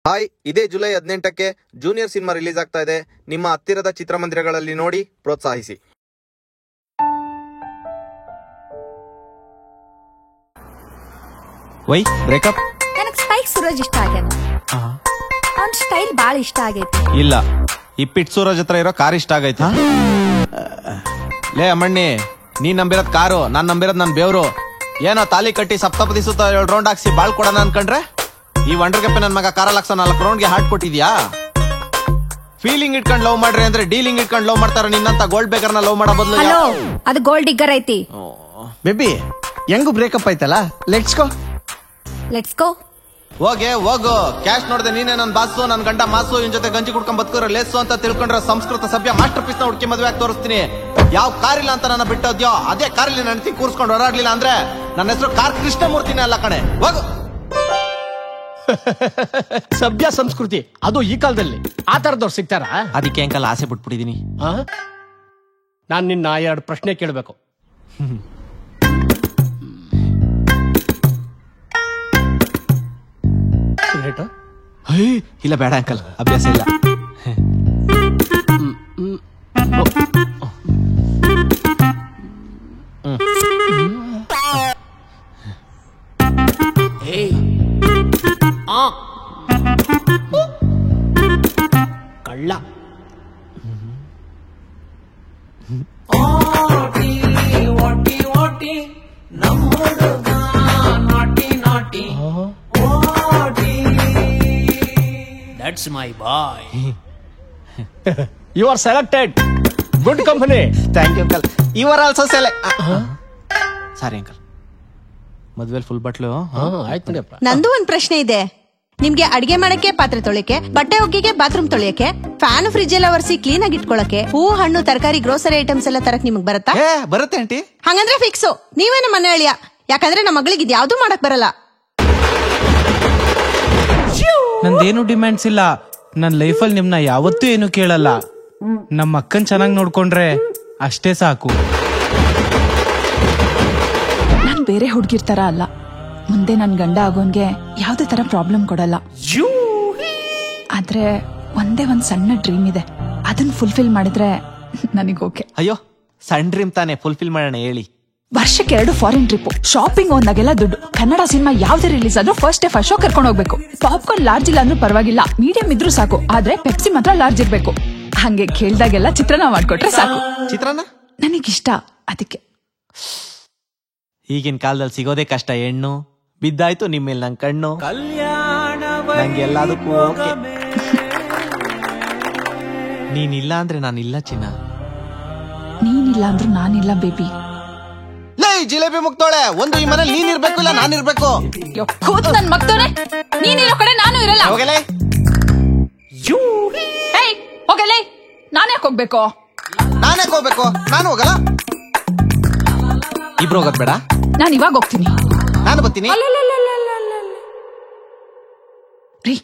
Hi, ಇದೇ July 18ಕ್ಕೆ junior cinema release ಆಗ್ತಾ ಇದೆ. ನಿಮ್ಮ ಹತ್ತಿರದ ಚಿತ್ರಮಂದಿರಗಳಲ್ಲಿ ನೋಡಿ ಪ್ರೋತ್ಸಾಹಿಸಿ. Why breakup. ನನಗೆ ಸ್ಪೈಕ್ ಸೂರಜ್ ಇಷ್ಟ ಆಗ್ಯಾನ. ಅವನ್ ಸ್ಟೈಲ್ ಬಾಳ ಇಷ್ಟ ಆಗೈತಿ. ಇಲ್ಲ, ಈ ಪಿಟ್ ಸೂರಜ್ ಹತ್ರ ಇರೋ ಕಾರ್ ಇಷ್ಟ ಆಗೈತಿ. ಲೇ ಅಮ್ಮಣ್ಣಿ, ನೀನ್ ನಂಬಿರೋದ್ ಕಾರು, ನಾನ್ ನಂಬಿರೋದ್ ನನ್ ಬೇವ್ರು. ಏನೋ ತಾಲಿ ಕಟ್ಟಿ ಸಪ್ತಪದಿ ಸುತ್ತ 7 ರೌಂಡ್ ಹಾಕ್ಸಿ ಬಾಳ್ ಕೊಡೋಣ ಅನ್ಕೊಂಡ್ರೆ ಈ ವಂಡರ್ಗೆಪ್ಪೆ ನನ್ ಮಗ ಕಾರಲ್ಲಿ ಹಾಕ್ಸ 4 ರೌಂಡ್ಗೆ ಹಾರ್ಟ್ ಕೊಟ್ಟಿದ್ಯಾ? ಫೀಲಿಂಗ್ ಇಟ್ಕೊಂಡ್ ಲವ್ ಮಾಡ್ರಿ ಅಂದ್ರೆ ಡೀಲಿಂಗ್ ಇಟ್ಕೊಂಡ್ ಲವ್ ಮಾಡ್ತಾರ. ನಿನ್ನಂತ ಗೋಲ್ಡ್ ಬೇಕರ್ನ ಲವ್ ಮಾಡೋ ಬದಲು ಹಲೋ, ಅದು ಗೋಲ್ಡ್ ಡಿಗ್ಗರ್ ಐತಿ. ಬೇಬಿ ಹೆಂಗು ಬ್ರೇಕಪ್ ಆಯ್ತಲ್ಲ, ಲೆಟ್ಸ್ ಗೋ. ಹೋಗು. ಕ್ಯಾಶ್ ನೋಡ್ದೆ ನೀನೇ ನನ್ ಬಾಸು, ನನ್ ಗಂಡ ಮಾಸು, ಇನ್ ಜೊತೆ ಗಂಜಿ ಕುಡ್ಕೊಂಡ್ ಬದುಕೋರ ಲೇಸು ಅಂತ ತಿಳ್ಕೊಂಡ್ರೆ ಸಂಸ್ಕೃತ ಸಭ್ಯ ಮಾಸ್ಟರ್ ಪೀಸ್ ನ ಹುಡುಕಿ ಮದ್ವೆ ಆಗಿ ತೋರಿಸ್ತೀನಿ. ಯಾವ ಕಾರ್ ಇಲ್ಲ ಅಂತ ನನ್ನ ಬಿಟ್ಟೋದ್ಯೋ ಅದೇ ಕಾರಲ್ಲಿ ನನ್ನ ಕೂರ್ಸ್ಕೊಂಡು ಓಡಾಡ್ಲಿಲ್ಲ ಅಂದ್ರೆ ನನ್ನ ಹೆಸರು ಕಾರ್ ಕೃಷ್ಣಮೂರ್ತಿನೇ ಅಲ್ಲ ಕಣೆ. ಹೋಗು. ಸಭ್ಯ ಸಂಸ್ಕೃತಿ ಅದು ಈ ಕಾಲದಲ್ಲಿ ಆ ತರದವ್ರು ಸಿಗ್ತಾರ? ಅದಕ್ಕೆ ಅಂಕಲ್ ಆಸೆ ಬಿಟ್ಬಿಟ್ಟಿದೀನಿ. ನಾನ್ ನಿನ್ನ 2 ಪ್ರಶ್ನೆ ಕೇಳ್ಬೇಕು. ಇಲ್ಲ ಬೇಡ ಅಂಕಲ್, ಅಭ್ಯಾಸ ಇಲ್ಲ. ಕಳ್ಳ. That's my boy. You are selected. Good company. Thank you uncle. You are also sorry uncle, ಮದ್ವೆಲ್ ಫುಲ್ ಬಟ್ಲು. ಆಯ್ತು ನೋಡಪ್ಪ. ನಂದು ಒಂದ್ ಪ್ರಶ್ನೆ ಇದೆ. ನಿಮ್ಗೆ ಅಡಿಗೆ ಮಾಡಕ್ಕೆ, ಪಾತ್ರೆ ತೊಳೆಯಕ್ಕೆ, ಬಟ್ಟೆ ಒಗ್ಗಿಗೆ, ಬಾತ್ರೂಮ್ ತೊಳೆಯಕ್ಕೆ, ಫ್ಯಾನ್ ಫ್ರಿಜ್ ಎಲ್ಲ ಒರೆಸಿ ಕ್ಲೀನ್ ಆಗಿ ಇಟ್ಕೊಳಕ್ಕೆ, ಹೂವು ಹಣ್ಣು ತರಕಾರಿ ಗ್ರೋಸರಿ ಐಟಮ್ಸ್ ಎಲ್ಲ ತರಕ್ ನಿಮಗ್ ಬರತ್ತಾ? ಬರುತ್ತೆ ಆಂಟಿ. ಹಂಗಂದ್ರೆ ಫಿಕ್ಸು, ನೀವೇ ನಮ್ಮ ಮನೆ ಅಳಿಯ. ಯಾಕಂದ್ರೆ ನಮ್ಮ ಮಗಳಿಗೆ ಇದ್ಯಾವ್ದು ಮಾಡಕ್ ಬರಲ್ಲ. ನಂದೇನು ಡಿಮ್ಯಾಂಡ್ಸ್ ಇಲ್ಲ. ನನ್ ಲೈಫಲ್ಲಿ ನಿಮ್ನ ಯಾವತ್ತೂ ಏನು ಕೇಳಲ್ಲ. ನಮ್ಮ ಅಕ್ಕನ್ ಚೆನ್ನಾಗಿ ನೋಡ್ಕೊಂಡ್ರೆ ಅಷ್ಟೇ ಸಾಕು. ನಾನ್ ಬೇರೆ ಹುಡ್ಗಿರ್ ತರ ಅಲ್ಲ. ಮುಂದೆ ನನ್ ಗಂಡ ಆಗೋನ್ಗೆ ಯಾವ್ದೇ ತರ ಪ್ರಾಬ್ಲಮ್ ಕೊಡಲ್ಲ. ಆದ್ರೆ ಒಂದೇ ಒಂದ್ ಸಣ್ಣ ಡ್ರೀಮ್ ಇದೆ, ಅದನ್ನ ಫುಲ್ಫಿಲ್ ಮಾಡಿದ್ರೆ ನನಗ್ ಓಕೆ. ಅಯ್ಯೋ, ಸಣ್ಣ ಡ್ರೀಮ್ ತಾನೆ, ಫುಲ್ಫಿಲ್ ಮಾಡೋಣ ಹೇಳಿ. ವರ್ಷಕ್ಕೆ 2 ಫಾರಿನ್ ಟ್ರಿಪ್, ಶಾಪಿಂಗ್ ಒಂದಾಗೆಲ್ಲ ದುಡ್ಡು. ಕನ್ನಡ ಸಿನಿಮಾ ಯಾವ್ದೇ ರಿಲೀಸ್ ಆದ್ರೂ ಫಸ್ಟ್ ಡೇ ಫಸ್ಟ್ ಶೋ ಕರ್ಕೊಂಡು ಹೋಗ್ಬೇಕು. ಪಾಪ್ಕಾರ್ನ್ ಲಾರ್ಜ್ ಇಲ್ಲ ಅಂದ್ರೂ ಪರವಾಗಿಲ್ಲ, ಮೀಡಿಯಂ ಇದ್ರೂ ಸಾಕು. ಆದ್ರೆ ಪೆಪ್ಸಿ ಮಾತ್ರ ಲಾರ್ಜ್ ಇರ್ಬೇಕು. ಹಂಗೆ ಕೇಳ್ದಾಗೆಲ್ಲ ಚಿತ್ರಾನ್ನ ಮಾಡ್ಕೊಟ್ರೆ ಸಾಕು. ಚಿತ್ರಾನ್ನ ನನಗಿಷ್ಟ, ಅದಕ್ಕೆ. ಈಗಿನ ಕಾಲದಲ್ಲಿ ಸಿಗೋದೇ ಕಷ್ಟ. ಹೆಣ್ಣು ಬಿದ್ದಾಯ್ತು ನಿಮ್ಮೇಲೆ ನನ್ ಕಣ್ಣು. ನಂಗೆ ಎಲ್ಲದಕ್ಕೂ ಓಕೆ. ನೀನಿಲ್ಲ ಅಂದ್ರೆ ನಾನಿಲ್ಲ ಚಿನ್ನ. ನೀನಿಲ್ಲ ಅಂದ್ರೂ ನಾನಿಲ್ಲ ಬೇಬಿ. ಲೇ ಜಿಲೇಬಿ ಮುಗ್ತೋಳೆ, ಒಂದು ಈ ಮನೇಲಿ ನೀನಿರ್ಬೇಕು ಇಲ್ಲ ನಾನಿರ್ಬೇಕು. ನನ್ ಮಗ್ತೋನೆ, ನೀನಿರೋ ಕಡೆ ನಾನು ಇರಲ್ಲ. ಹೋಗಲೇ ಹೋಗಲೇ, ನಾನೇ ಹೋಗ್ಬೇಕು. ನಾನೇ ಹೋಗ್ಬೇಕು. ನಾನು ಹೋಗಲ್ಲ. ಇಬ್ರು ಹೋಗೋದ್ ಬೇಡ, ನಾನು ಇವಾಗ ಹೋಗ್ತೀನಿ. ನಾನು ಬರ್ತೀನಿ. ರೀ,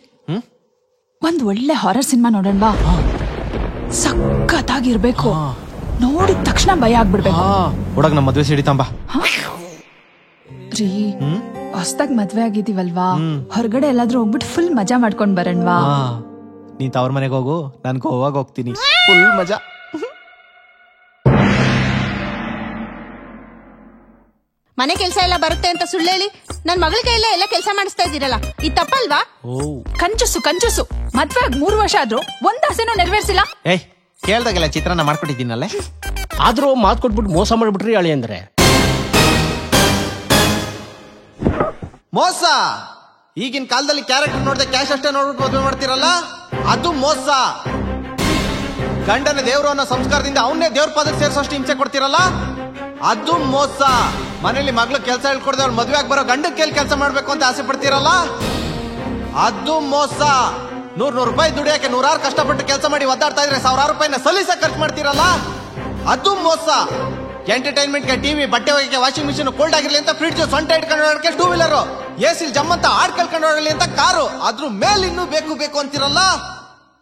ಒಂದ್ ಒಳ್ಳೆ ಹಾರರ್ ಸಿನಿಮಾ ನೋಡೋಣವಾ? ಸಖತ್ತಾಗಿರ್ಬೇಕು. ನೋಡಿದ ತಕ್ಷಣ ಭಯ ಆಗ್ಬಿಡ್ಬೇಕು. ಹುಡುಗ ನಮ್ಮ ಮದ್ವೆ ಸಿಡಿತಂಬ. ರೀ, ಹೊಸ್ದಾಗ್ ಮದ್ವೆ ಆಗಿದೀವಲ್ವಾ, ಹೊರಗಡೆ ಎಲ್ಲಾದ್ರೂ ಹೋಗ್ಬಿಟ್ಟು ಫುಲ್ ಮಜಾ ಮಾಡ್ಕೊಂಡ್ ಬರೋಣವಾ? ನೀನ್ ತವ್ರ ಮನೆಗೆ ಹೋಗು, ನಾನು ಗೋವಾಗ ಹೋಗ್ತೀನಿ. ಫುಲ್ ಮಜಾ. ಮನೆ ಕೆಲ್ಸ ಎಲ್ಲ ಬರುತ್ತೆ ಅಂತ ಸುಳ್ಳು ಹೇಳಿ ನನ್ ಮಗಳ ಕೈಯಲ್ಲೇ ಎಲ್ಲ ಕೆಲಸ ಮಾಡಿಸ್ತಾ ಇದೀರಲ್ಲ, ಇದು ತಪ್ಪಲ್ವಾ? ಕಂಜೂಸು. ಮದ್ವೆ ಆಗಿ 3 ವರ್ಷ ಆದ್ರೂ ಒಂದ್ ಆಸೆನೂ ನೆರವೇರ್ಸಿಲ್ಲ. ಕೇಳ್ದಾಗೆಲ್ಲ ಚಿತ್ರಾನ್ನ ಮಾಡ್ಕೊಟ್ಟಿದ್ದೀನಲ್ಲೇ. ಆದ್ರೂ ಮಾತು ಕೊಟ್ಬಿಟ್ಟು ಮೋಸ ಮಾಡ್ಬಿಟ್ರಿ ಅಳಿ ಅಂದ್ರೆ. ಮೋಸ. ಈಗಿನ ಕಾಲದಲ್ಲಿ ಕ್ಯಾರೆಕ್ಟರ್ ನೋಡ್ದೆ ಕ್ಯಾಶ್ ಅಷ್ಟೇ ನೋಡ್ಬಿಟ್ಟು ಮದುವೆ ಮಾಡ್ತಿರಲ್ಲ, ಅದು ಮೋಸ. ಗಂಡನ ದೇವ್ರು ಅನ್ನೋ ಸಂಸ್ಕಾರದಿಂದ ಅವನ್ನೇ ದೇವ್ರ ಪದಕ್ಕೆ ಸೇರಿಸೋಷ್ಟು ಹಿಂಸೆ ಕೊಡ್ತಿರಲ್ಲ, ಅದು ಮೋಸ. ಮನೇಲಿ ಮಗ್ಳು ಕೆಲಸ ಹೇಳ್ಕೊಡ್ದೆ ಅವ್ಳು ಮದುವೆ ಆಗಿ ಬರೋ ಗಂಡ ಕೇಳಿ ಕೆಲಸ ಮಾಡ್ಬೇಕು ಅಂತ ಆಸೆ ಪಡ್ತಿರಲ್ಲ, ಅದು ಮೋಸ. 100 ರೂಪಾಯಿ ದುಡಿಯಕ್ಕೆ 100 ಕಷ್ಟಪಟ್ಟು ಕೆಲಸ ಮಾಡಿ ಒದ್ದಾಡ್ತಾ ಇದ್ರೆ 1000 ರೂಪಾಯಿನ ಸಲೀಸ ಖರ್ಚು ಮಾಡ್ತಿರಲ್ಲ, ಅದು ಮೋಸ. ಎಂಟರ್ಟೈನ್ಮೆಂಟ್ಗೆ ಟಿವಿ, ಬಟ್ಟೆ ಒಗೆಗೆ ವಾಷಿಂಗ್ ಮಿಷಿನ್, ಕೋಲ್ಡ್ ಆಗಿರ್ಲಿ ಅಂತ ಫ್ರಿಡ್ಜ್, ಸೊಂಟ ಇಟ್ಕೊಂಡು ಓಡಾಡಕ್ಕೆ 2 ವೀಲರ್, ಎಸಿ ಜಮ್ಮಂತ ಹಾಡ್ ಕಳ್ಕೊಂಡು ಓಡಲಿ ಅಂತ ಕಾರು, ಅದ್ರ ಮೇಲೆ ಇನ್ನೂ ಬೇಕು ಅಂತಿರಲ್ಲ,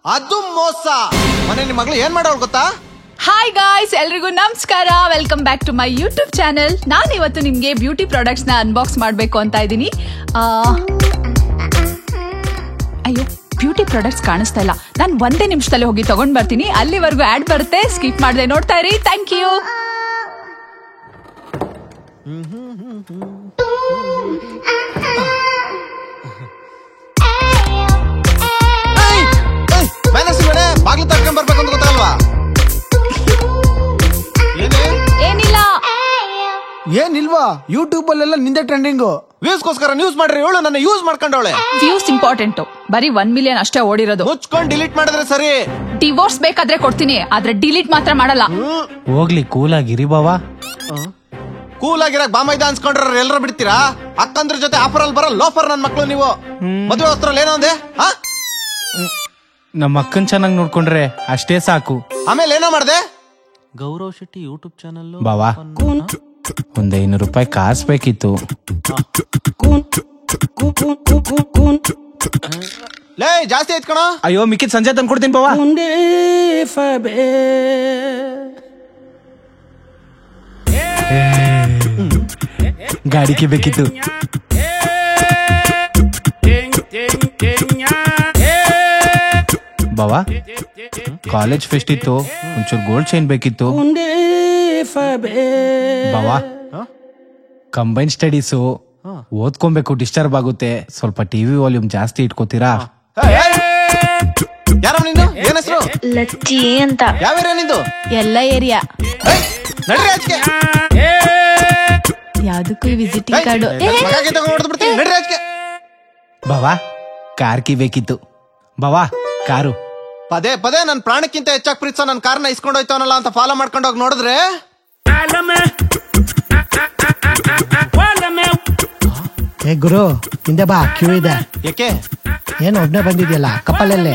ಅದು ಮೋಸ. ಮನೆ ಮಗಳು ಏನ್ ಮಾಡೋಳು ಗೊತ್ತಾ? ಹಾಯ್ ಗಾಯ್ಸ್, ಎಲ್ರಿಗೂ ನಮಸ್ಕಾರ. Welcome back to my YouTube channel. ನಾನು ಇವತ್ತು ನಿಮ್ಗೆ ಬ್ಯೂಟಿ ಪ್ರಾಡಕ್ಟ್ಸ್ ನ ಅನ್ಬಾಕ್ಸ್ ಮಾಡ್ಬೇಕು ಅಂತ ಇದ್ದೀನಿ. ಅಯ್ಯೋ, ಬ್ಯೂಟಿ ಪ್ರಾಡಕ್ಟ್ಸ್ ಕಾಣಿಸ್ತಾ ಇಲ್ಲ. ನಾನು ಒಂದೇ ನಿಮಿಷದಲ್ಲಿ ಹೋಗಿ ತಗೊಂಡ್ ಬರ್ತೀನಿ. ಅಲ್ಲಿವರೆಗೂ ಆಡ್ ಬರುತ್ತೆ, ಸ್ಕಿಪ್ ಮಾಡದೆ ನೋಡ್ತಾ ಇರಿ. Thank you. ಬಾಗ್ಲು ತರ್ಕೊಂಡ್ ಬರ್ಬೇಕು ಅಂತ ಗೊತ್ತಲ್ವಾ? ಏನಿಲ್ವಾ? ಯೂಟ್ಯೂಬ್ ಅಲ್ಲೆಲ್ಲ ನಿಂದೆ ಟ್ರೆಂಡಿಂಗು. ವ್ಯೂಸ್ಗೋಸ್ಕರ ನ್ಯೂಸ್ ಮಾಡ್ರಿ. ಹೇಳು ನನ್ನ ಯೂಸ್ ಮಾಡ್ಕೊಂಡವಳೆ. Views important. ಬರೀ 1 ಮಿಲಿಯನ್ ಅಷ್ಟೇ ಓಡಿರೋದು. ಮುಚ್ಕೊಂಡ್ ಡಿಲೀಟ್ ಮಾಡಿದ್ರೆ ಸರಿ. ಡಿವೋರ್ಸ್ ಬೇಕಾದ್ರೆ ಕೊಡ್ತೀನಿ, ಆದ್ರೆ ಡಿಲೀಟ್ ಮಾತ್ರ ಮಾಡಲ್ಲ. ಹೋಗ್ಲಿ ಕೂಲ್ ಆಗಿರಿ ಬಾವಾ. ಕೂಲ್ ಆಗಿರಕ್ ಬಾಮೈದ ಅನ್ಸ್ಕೊಂಡ್ರ ಎಲ್ಲರೂ ಬಿಡ್ತೀರಾ? ಅಕ್ಕಂದ್ರ ಜೊತೆ ಆಫರ್ ಅಲ್ಲಿ ಬರೋ ಲೋಫರ್ ನನ್ ಮಕ್ಳು ನೀವು. ಮದುವೆ ವಸ್ತ್ರಲ್ಲಿ ಏನೋ ಅಂದೆ? ನಮ್ಮ ಅಕ್ಕನ್ ಚೆನ್ನಾಗಿ ನೋಡ್ಕೊಂಡ್ರೆ ಅಷ್ಟೇ ಸಾಕು. ಆಮೇಲೆ ಏನೋ ಮಾಡ್ದೆ? Gaurav Shetty YouTube channel. ಬಾವಾ, ಒಂದ್ 500 ರೂಪಾಯಿ ಕಾಸು ಬೇಕಿತ್ತು. ಲೇ ಜಾಸ್ತಿ ಆಯ್ತು ಕಣ. ಅಯ್ಯೋ, ಮಿಕ್ಕಿದ್ ಸಂಜೆ ತಂದು ಕೊಡ್ತೀನಿ ಬಾವಾ. ಗಾಡಿಗೆ ಬೇಕಿತ್ತು. ಬಾವಾ, ಕಾಲೇಜ್ ಫೆಸ್ಟ್ ಇತ್ತು, ಒಂಚೂರು ಗೋಲ್ಡ್ ಚೈನ್ ಬೇಕಿತ್ತು. ಬಾವಾ, ಕಂಬೈನ್ ಸ್ಟಡೀಸು ಓದ್ಕೊಬೇಕು, ಡಿಸ್ಟರ್ಬ್ ಆಗುತ್ತೆ. ಸ್ವಲ್ಪ ಟಿವಿ ವಾಲ್ಯೂಮ್ ಜಾಸ್ತಿ ಇಟ್ಕೋತೀರಾ? ಯಾರ ನೀನು? ಏನ್ ಹೆಸರು? ಲಚ್ಚಿ ಅಂತ. ಯಾವ ಏರಿಯಾ ನಿಂದು? ಎಲ್ಲ ಏರಿಯಾ. ನಡ್ರಿ ಆಚೆಗೆ. ಯಾವ್ದಕ್ಕೂ ವಿಸಿಟಿಂಗ್ ಕಾರ್ಡ್. ನಡ್ರಿ ಆಚೆಗೆ. ಬಾವಾ, ಕಾರ್ ಕಿ ಬೇಕಿತ್ತು. ಬಾವಾ, ಕಾರು. ಪದೇ ಪದೇ ನನ್ ಪ್ರಾಣಕ್ಕಿಂತ ಹೆಚ್ಚಾಗಿ ಪ್ರೀತಿಸೋ ನನ್ ಕಾರ್ನ ಇಸ್ಕೊಂಡೋಯ್ತವನಲ್ಲ ಅಂತ ಫಾಲೋ ಮಾಡ್ಕೊಂಡೋಗಿ ನೋಡಿದ್ರೆ ಏ ಗುರು, ಹಿಂದೆ ಬಾ, ಕ್ಯೂ ಇದೆ. ಯಾಕೆ? ಏನು ಒಬ್ನೇ ಬಂದಿದ್ಯಲ್ಲ ಕಪ್ಪಲಲ್ಲೇ?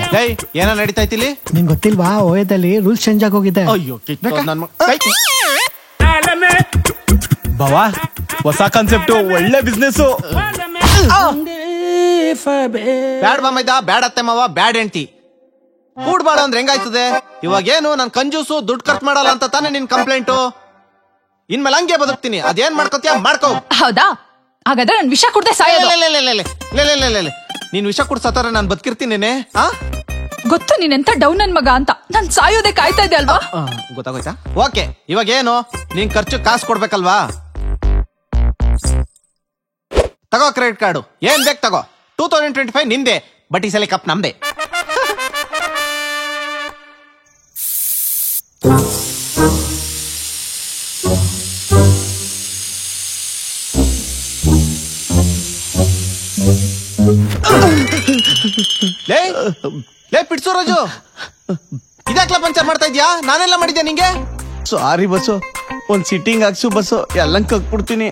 ಏನ ನಡೀತಾ ಇತ್ತಿಲಿ? ನಿಂಗ್ ಗೊತ್ತಿಲ್ವಾ? ಓಯದಲ್ಲಿ ರೂಲ್ಸ್ ಚೇಂಜ್ ಆಗೋಗಿದೆ. ಅಯ್ಯೋ, ಬಾವಾ, ಹೊಸ ಕಾನ್ಸೆಪ್ಟ್, ಒಳ್ಳೆ ಬಿಸ್ನೆಸ್. ಬ್ಯಾಡ್ ಬಾಮೈದ, ಬ್ಯಾಡ್ ಅತ್ತೆ ಮಾವ, ಬ್ಯಾಡ್ ಹೆಂಡ್ತಿ. ಕೂಡ್ಬಾಳ ಅಂದ್ರೆ ಹೆಂಗಾಯ್ತದೆ? ಇವಾಗೇನು ನನ್ ಕಂಜೂಸು, ದುಡ್ಡು ಖರ್ಚು ಮಾಡಲ್ಲ ಅಂತ ತಾನೇ ನಿನ್ ಕಂಪ್ಲೇಂಟು. ಇನ್ಮೇಲೆ ಹಂಗೆ ಬದುಕ್ತೀನಿ. ಅದೇನ್ ಮಾಡ್ಕೋತೀಯ ಮಾಡ್ಕೋ. ಹೌದಾ? ಹಾಗಾದ್ರೆ ನನ್ ವಿಷ ಕುಡ್ದೆ ಸಾಯೋದು. ನೀನ್ ವಿಷ ಕುಡ್ಸತ್ತಾರ ನಾನ್ ಬದುಕಿರ್ತೀನಿ. ಗೊತ್ತು ನೀನೆಂತ ಡೌನ್ ನನ್ ಮಗ ಅಂತ. ನಾನ್ ಸಾಯೋದೆ ಕಾಯ್ತಾ ಇದ್ದೆ ಅಲ್ವಾ? ಗೊತ್ತಾಗೋಯ್ತಾ? ಓಕೆ, ಇವಾಗ ಏನು? ನೀನ್ ಖರ್ಚು ಕಾಸು ಕೊಡ್ಬೇಕಲ್ವಾ? ತಗೋ ಕ್ರೆಡಿಟ್ ಕಾರ್ಡು, ಏನ್ ಬೇಕು ತಗೋ. 2025 ನಿಂದೆ, ಬಟ್ ಈ ಸಲ ಕಪ್ ನಮ್ದೆ. ಲೇ ಪಿಡ್ಸು ರಾಜು, ಇದಾಕ್ಲ ಪಂಚರ್ ಮಾಡ್ತಾ ಇದ್ಯಾ? ನಾನೆಲ್ಲ ಮಾಡಿದ್ಯಾ ನಿಂಗೆ? ಸಾರಿ ಬಸ್ಸು, ಒಂದ್ ಸಿಟ್ಟಿಂಗ್ ಹಾಕ್ಸು ಬಸ್ಸು, ಎಲ್ಲ ಕಕ್ಬಿಡ್ತೀನಿ.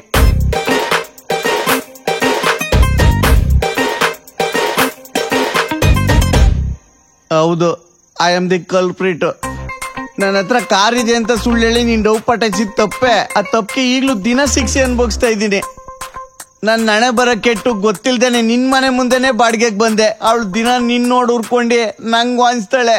ಹೌದು, ಐ ಆಮ್ ದಿ ಕಲ್ಪ್ರಿಟ್. ನನ್ನ ಹತ್ರ ಕಾರ್ ಇದೆ ಅಂತ ಸುಳ್ಳು ಹೇಳಿ ನೀನ್ ಡೌ ಪಟಾಯಿಸಿದ ತಪ್ಪೆ. ಆ ತಪ್ಪಿಗೆ ಈಗ್ಲೂ ದಿನ ಶಿಕ್ಷೆ ಅನ್ಭವಿಸ್ತಾ ಇದ್ದೀನಿ. ನನ್ ಹಣೆ ಬರ ಕೆಟ್ಟು ಗೊತ್ತಿಲ್ದೇನೆ ನಿನ್ ಮನೆ ಮುಂದೆನೆ ಬಾಡಿಗೆಗೆ ಬಂದೆ. ಅವಳು ದಿನ ನಿನ್ ನೋಡ್ ಉರ್ಕೊಂಡಿ ನಂಗ್ ವಾಣಿಸ್ತಾಳೆ.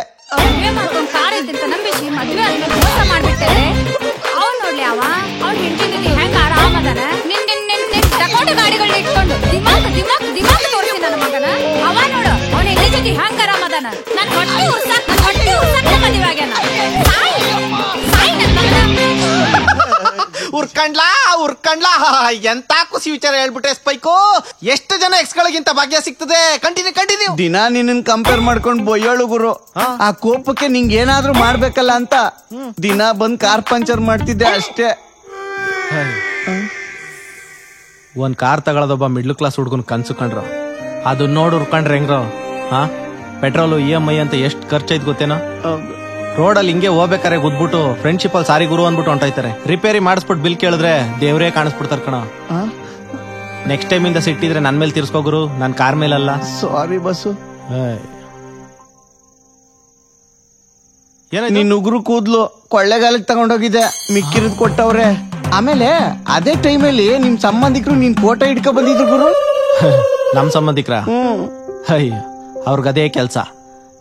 ಉರ್ಕಂಡ್ಲಾ ಎಂತ ಖುಷಿ ವಿಚಾರ ಹೇಳ್ಬಿಟ್ಟೆ ಸ್ಪೈಕು. ಎಷ್ಟು ಜನ ಎಕ್ಸ್ ಗಳಿಗಿಂತ ಭಾಗ್ಯ ಸಿಗ್ತದೆ. ಕಂಟಿನ್ಯೂ. ದಿನ ನಿನ್ನ ಕಂಪೇರ್ ಮಾಡ್ಕೊಂಡ್ ಬೊಯ್ಯೋಳು ಗುರು. ಆ ಕೋಪಕ್ಕೆ ನಿಂಗ್ ಏನಾದ್ರೂ ಮಾಡ್ಬೇಕಲ್ಲ ಅಂತ ದಿನ ಬಂದ್ ಕಾರ್ ಪಂಚರ್ ಮಾಡ್ತಿದ್ದೆ ಅಷ್ಟೇ. ಒಂದ್ ಕಾರ್ ತಗೊಳ್ಳೋದೊಬ್ಬ ಮಿಡ್ಲ್ ಕ್ಲಾಸ್ ಹುಡ್ಗನ್ ಕನ್ಸು ಕಂಡ್ರು. ಅದು ನೋಡ್ ಉರ್ಕೊಂಡ್ರೆ ಹೆಂಗ್ರು? ಪೆಟ್ರೋಲು, EMI ಅಂತ ಎಷ್ಟು ಖರ್ಚೈತ್ ಗೊತ್ತೇನೋ? ರೋಡಲ್ಲಿ ಹಿಂಗೆ ಹೋಗ್ಬೇಕಾರೆ ಗುದ್ಬಿಟ್ಟು ಫ್ರೆಂಡ್ಶಿಪ್ ಅಲ್ಲಿ ಸಾರಿ ಗುರು ಅಂದ್ಬಿಟ್ಟು ಹೊಂಟೋಯ್ತಾರೆ. ರಿಪೇರಿ ಮಾಡಿಸ್ಬಿಟ್ಟು ಬಿಲ್ ಕೇಳಿದ್ರೆ ದೇವ್ರೇ ಕಾಣಿಸ್ಬಿಡ್ತಾರ ಕಣ. ನೆಕ್ಸ್ಟ್ ಟೈಮ್ ಇಂದ ಸಿಟ್ಟಿದ್ರೆ ನನ್ ಮೇಲೆ ತೀರ್ಸ್ಕೋ ಗುರು, ನನ್ ಕಾರ್ ಮೇಲಲ್ಲ. ಸಾರಿ ಬಸ್ಸು. ನೀನ್ ಉಗುರು ಕೂದ್ಲು ಕೊಳ್ಳೆಗಾಲಕ್ಕೆ ತಗೊಂಡೋಗಿದ್ದೆ, ಮಿಕ್ಕಿರೋದ್ ಕೊಟ್ಟವ್ರೆ. ಆಮೇಲೆ ಅದೇ ಟೈಮಲ್ಲಿ ನಿಮ್ ಸಂಬಂಧಿಕರು ನೀನ್ ಫೋಟೋ ಇಟ್ಕೊ ಬಂದಿದ್ರು ಗುರು. ನಮ್ ಸಂಬಂಧಿಕರ? ಅವ್ರಿಗೆ ಅದೇ ಕೆಲ್ಸ.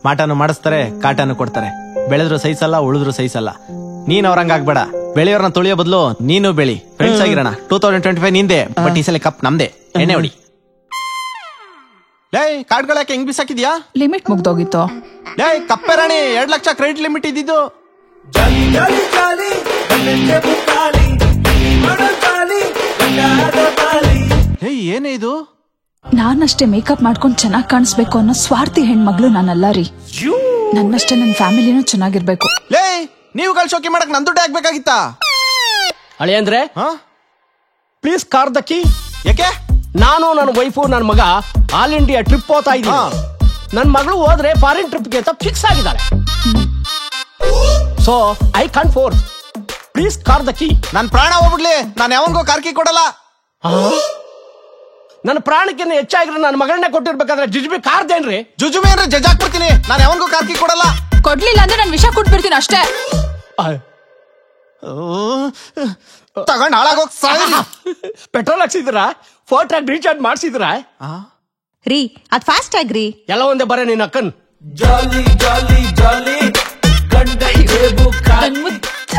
ಮಾಟನು ಮಾಡಿಸ್ತಾರೆ, ಕಾಟನು ಕೊಡ್ತಾರೆ. ಬೆಳೆದ್ರು ಸಹಿಸಲ್ಲ, ಉಳಿದ್ರು ಸಹಿಸಲ್ಲ. ನೀನ್ ಅವ್ರಂಗಾಗ್ಬೇಡ. ಬೆಳೆಯೋರ್ನ ತೊಳೆಯೋ ಬದಲು ನೀನು ಬೆಳಿ, ಫ್ರೆಂಡ್ಸ್ ಆಗಿರೋಣ. 2025 ನಿಂದೆ, ಬಟ್ ಈ ಸಲ ಕಪ್ ನಮ್ದೆ. ಎಣ್ಣೆ ಹೊಡಿ. ಲೇ ಕಾರ್ಡ್ಗಳ ಯಾಕೆ ಹೆಂಗ್ ಬಿಸಾಕಿದ್ಯಾ? ಲಿಮಿಟ್ ಮುಗ್ದೋಗಿತ್ತು. ಲೇ ಕಪ್ಪೆ ರಾಣಿ 2 ಲಕ್ಷ ಕ್ರೆಡಿಟ್ ಲಿಮಿಟ್ ಇದ್ದಿದ್ದು. ಹೇ ಏನೇ ಇದು? ನಾನಷ್ಟೇ ಮೇಕಪ್ ಮಾಡ್ಕೊಂಡು ಚೆನ್ನಾಗಿ ಕಾಣಿಸ್ಬೇಕು ಅನ್ನೋ ಸ್ವಾರ್ಥಿ ಹೆಣ್ಮಗ್ಳು ನಾನಲ್ಲ ರೀ. ನನ್ನಷ್ಟೇ ನನ್ನ ಫ್ಯಾಮಿಲಿನೂ ಚೆನ್ನಾಗಿರ್ಬೇಕು. ಲೇ ನೀವುಗಳು ಶೋಕಿ ಮಾಡಕ್ ನನ್ ದುಡ್ಡು ಆಗ್ಬೇಕಾಗಿತ್ತಾ? ಅಳಿ ಅಂದ್ರೆ ಪ್ಲೀಸ್ ಕಾರ್ ದಕ್ಕಿ. ಯಾಕೆ? ನಾನು ನನ್ನ ವೈಫು ನನ್ನ ಮಗ ಆಲ್ ಇಂಡಿಯಾ ಟ್ರಿಪ್ ಹೋಗ್ತಾ ಇದ್ದೀನಿ. ನನ್ನ ಮಗಳು ಹೋದ್ರೆ ಫಾರಿನ್ ಟ್ರಿಪ್ಗೆ ಅಂತ ಫಿಕ್ಸ್ ಆಗಿದ್ದಾಳೆ. So I can't force. Please car ದಕ್ಕಿ. ನನ್ ಪ್ರಾಣ ಹೋಗ್ಬಿಡ್ಲಿ, ನಾನು ಯಾವನ್ಗೋ ಕಾರ್ಕಿ ಕೊಡಲ್ಲ. ನನ್ನ ಪ್ರಾಣಕ್ಕಿಂತ ಹೆಚ್ಚಾಗಿರೋ ನನ್ನ ಮಗಳನ್ನೇ ಕೊಟ್ಟಿರ್ಬೇಕಾದ್ರೆ ಜುಜುಬಿ ಕಾರ್ದೇನ್ರಿ? ಜುಜುಬಿ ಅಂದ್ರೆ ಜಜ್ ಹಾಕ್ಬಿಡ್ತೀನಿ. ನಾನು ಯಾವನ್ಗೋ ಕಾರ್ಕಿ ಕೊಡಲ್ಲ. ಕೊಡ್ಲಿಲ್ಲ ಅಂದ್ರೆ ನಾನು ವಿಷ ಕೊಟ್ಬಿಡ್ತೀನಿ ಅಷ್ಟೇ. ತಗೊಂಡ್ ಹಾಳಾಗೋಗ್ ಸಾಯಿರಿ. ಪೆಟ್ರೋಲ್ ಹಾಕ್ಸಿದ್ರಾ? ಫೋರ್ ಟ್ರ್ಯಾಕ್ ರೀಚಾರ್ಜ್ ಮಾಡ್ಸಿದ್ರಾ? ರೀ ಅದ್ ಫಾಸ್ಟ್ ಆಗ್ರಿ. ಎಲ್ಲ ಒಂದೇ ಬರೇ ನಿನ್ನ ಅಕ್ಕನ್.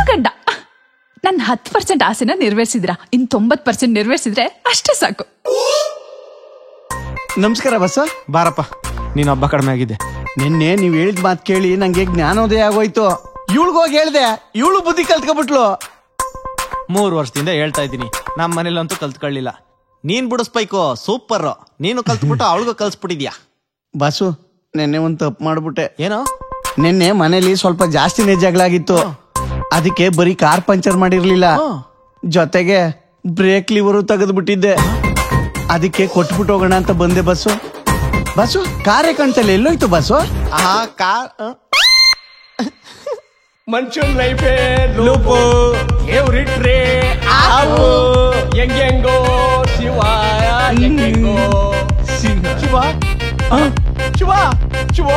ಗಂಡ ನನ್ 10% ಆಸೆನ ನೆರವೇರಿಸಿದ್ರ, ಇನ್ 90% ನೆರವೇರಿಸಿದ್ರೆ ಅಷ್ಟೇ ಸಾಕು. ನಮಸ್ಕಾರ ಬಸ್ಸ. ಬಾರಪ್ಪ, ನೀನ್ ಹಬ್ಬ ಕಡಿಮೆ ಆಗಿದೆ. ನಿನ್ನೆ ನೀವ್ ಹೇಳಿದ ಮಾತು ಕೇಳಿ ನಂಗೆ ಜ್ಞಾನೋದಯ ಆಗೋಯ್ತು. ಇವಳಿಗೋಗಿ ಹೇಳ್ದೆ, ಇವಳು ಬುದ್ಧಿ ಕಲ್ತ್ಕೊಬಿಟ್ಲು. 3 ವರ್ಷದಿಂದ ಹೇಳ್ತಾ ಇದ್ದೀನಿ, ನಮ್ಮ ಮನೇಲಂತೂ ಕಲ್ತ್ಕೊಳ್ಳಿಲ್ಲ. ನೀನ್ ಬಿಡಿಸ್ಬೇಕು, ಸೂಪರ್. ನೀನು ಕಲ್ತ್ಬಿಟ್ಟು ಅವಳಿಗೂ ಕಲ್ಸ್ಬಿಟ್ಟಿದ್ಯಾ. ಬಸ್ಸು, ನಿನ್ನೆ ಒಂದ್ ತಪ್ಪು ಮಾಡ್ಬಿಟ್ಟೆ. ಏನೋ? ನಿನ್ನೆ ಮನೇಲಿ ಸ್ವಲ್ಪ ಜಾಸ್ತಿನೇ ಜಗಳಾಗಿತ್ತು. ಅದಕ್ಕೆ ಬರೀ ಕಾರ್ ಪಂಚರ್ ಮಾಡಿರ್ಲಿಲ್ಲ, ಜೊತೆಗೆ ಬ್ರೇಕ್ ಲಿವರು ತೆಗೆದು ಬಿಟ್ಟಿದ್ದೆ. ಅದಕ್ಕೆ ಕೊಟ್ಬಿಟ್ಟು ಹೋಗೋಣ ಅಂತ ಬಂದೆ. ಬಸ್ಸು ಬಸ್ಸು ಕಾರೇ ಕಾಣ್ತಲ್ಲ, ಎಲ್ಲೋಯ್ತು ಬಸ್ಸು? ಕಾರ್ ಮನುಷ್ಯನ್ ಲೈಫೇ ಲೂಪು, ದೇವ್ರಿಟ್ರೆ ಆವು. ಹೆಂಗೆಂಗೋ ಶಿವ, ಹೆಂಗೆಂಗೋ ಶಿವ ಶಿವ ಶಿವ ಶಿವ.